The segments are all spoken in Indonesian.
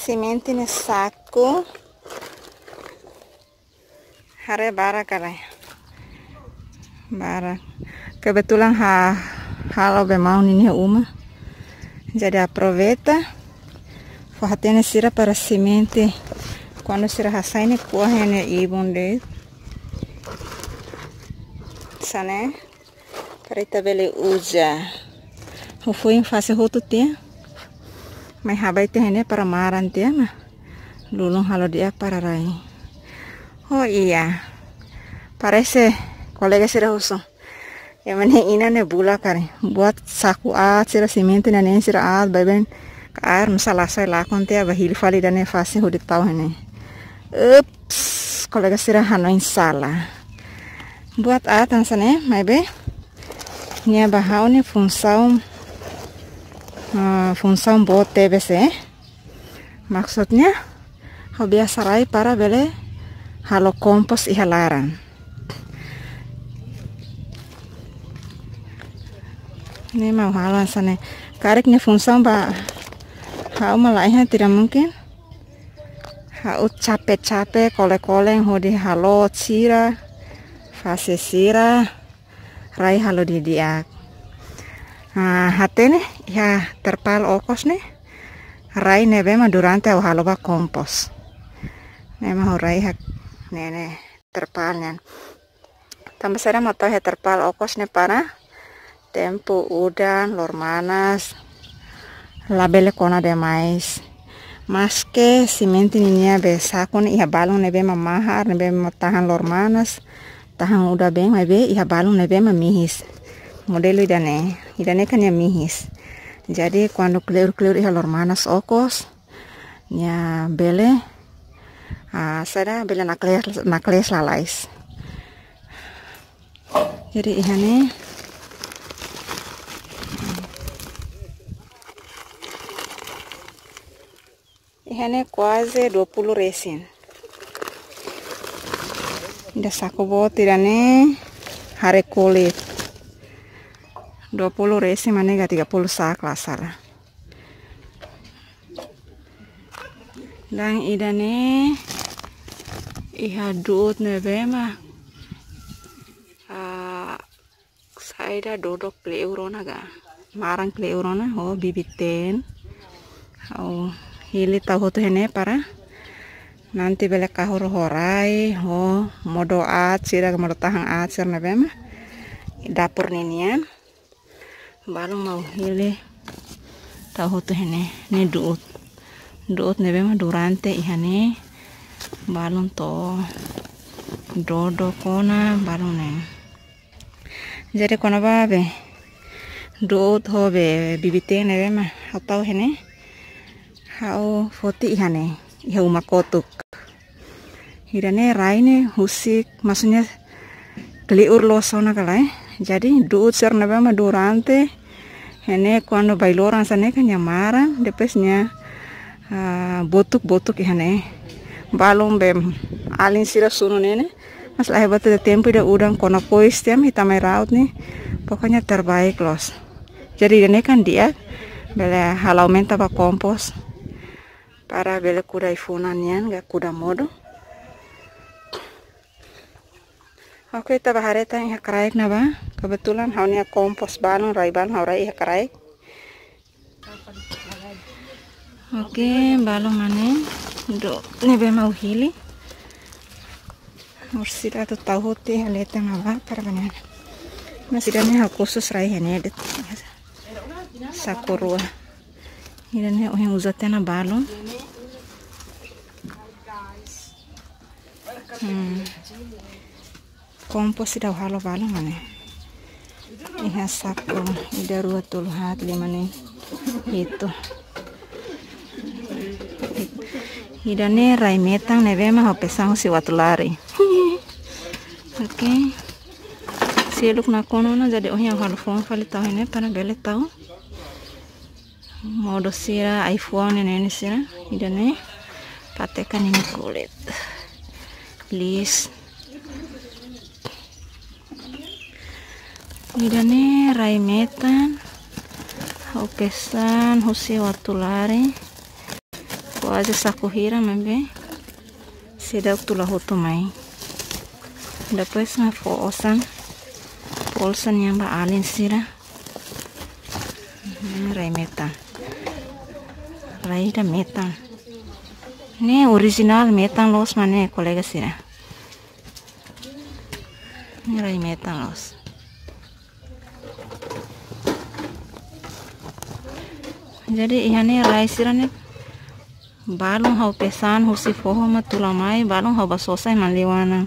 semente ni saco. Hare bara kare. Bara. Kebetulan halo bemau ini uma. Jadi aproveita. Forratene sira para semente. Quando sira hasaine correne ibonde. Sane. Para itabele uja. Eu fui em face roto tia. Mas rabai terrene para maran tia mah. Lulung halo dia para rai. Oh iya. Parece colega sira uso. Yang mana ina ne bula kare. Buat saku sira semente na nen sira baben air masalah saya lakon tia bahil fali dan ne face hodit tau hene. Ups, colega sira hano insala. Buat tan sane, maybe. Nia bahau ni função bot TBC. Maksudnya, kau biasa rai para bele halo kompos ihalaran. Ini mau halo sana. Karek ni função hau malainya tidak mungkin. Hau capek-capek kole-kole hodi halo sira, fase sira, rai halo didiak. Hati nih ya terpal okos nih. Rai nebe mah durante au halo ba kompos. Nema rai hak nene terpalnya. Tambah saya mau tahu ya terpal okos nih para tempo udan lor manas labele kona de mais. Mas que semente ninya be sakon iha balon nebe mamahar nebe tahan lor manas tahan udah beng nebe iha balon nebe mamihis modelo idane kan ya mihis. Jadi quando clear iha lor manas okos nya bele sada bele nakles lalais. Jadi ihane quase 20 resin. Ida saco botirane hare kulit. 20 resin mana 30 sak lah salah. Dan idane iha duut nebe mah. Saya dodok kleurona ga. Marang kleurona ho bibiten. Oh hili tahu tuh hene para nanti bele kahur horai ho modo sira modo tahang sir nebe mah dapur ninian baru mau hili tahu tuh hene ne duut nebe mah durante ihane balon to dodo kona balon ne. Jadi kona babe duut ho be bibite nebe mah atau hene hau foti ihane iha umakotuk hirane raine husik maksudnya kliur losona kalai. Jadi duut ser nebe mah durante hene quando bailoran sane kan nyamaran depesnya botuk ihane balong bem alin sira sunu nene mas lah hebat de tempo ida udang kona pois tiam hitamai raut nih pokoknya terbaik los. Jadi ini kan dia bele halau menta ba kompos para bele kuda ifunanian gak kuda modo. Oke kita bahareta iha karaik na ba. Kebetulan haunya kompos balon raiban haurai iha karaik. Oke balon mane do nebe mau hili. Mursida tu tahu ti haleta na ba para banana. Masidane hal khusus rai hene det. Sakurua. Ini yang uzatnya na balon. Kompos sudah halo balon mana? Iha saku ida rua tulhat lima nih itu. Hidane rai metang nebe mah pesang si watulari. Oke. Siluk nakono na jadi yang halo phone fali tahu ini para bele tahu. Modo sira iPhone ini sira idane patekan ini kulit please idane raimetan haukesan husi watulari Quase sakuhira, bebê. Se deu tu lahu tumai. Depois na polsan yang baalin sira. Rai metan. Rai da metan. Ini original metan los mana kolega sira. Ini rai metan los. Jadi ihane rai sira nih balung hau pesan husi foho ma tulamai balung hau basosai manlewana.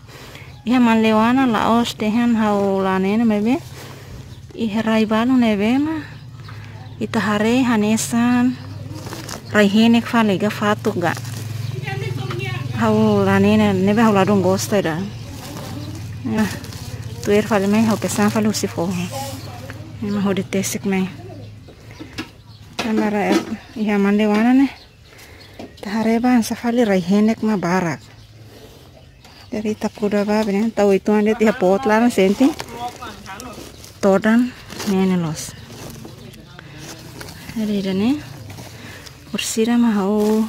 Iha manlewana laos tehan hau lanene bebe. Iha rai balung nebe ma ita hare hanesan rai henek falega fatuk ga. Hau lanene nebe hau ladung gosta da. Nah, tuer fale mai hau pesan fale husi foho. Ima hau ditesik mai. Kamera iha manlewana nih. Tahareba safali rai henek ma barak. Dari takuda ba bene tahu itu ande tiha pot lara senti. Todan nene los. Dari dane ursira ma hau.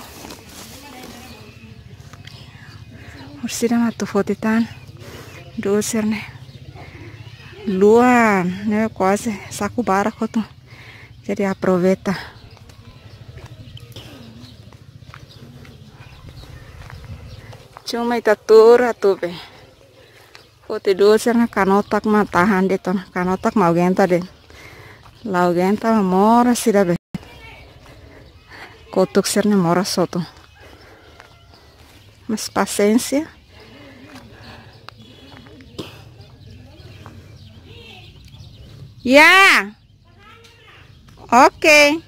Ursira ma tu fotitan. Doser ne. Luan ne quase saku barak kotu. Jadi aproveita. Cuma ita tur atu be. Foto doser na kanotak ma tahan de ton. Kanotak mau genta de. Lau genta mora sida be. Kotuk serne mora soto. Mas paciência. Ya. Okay.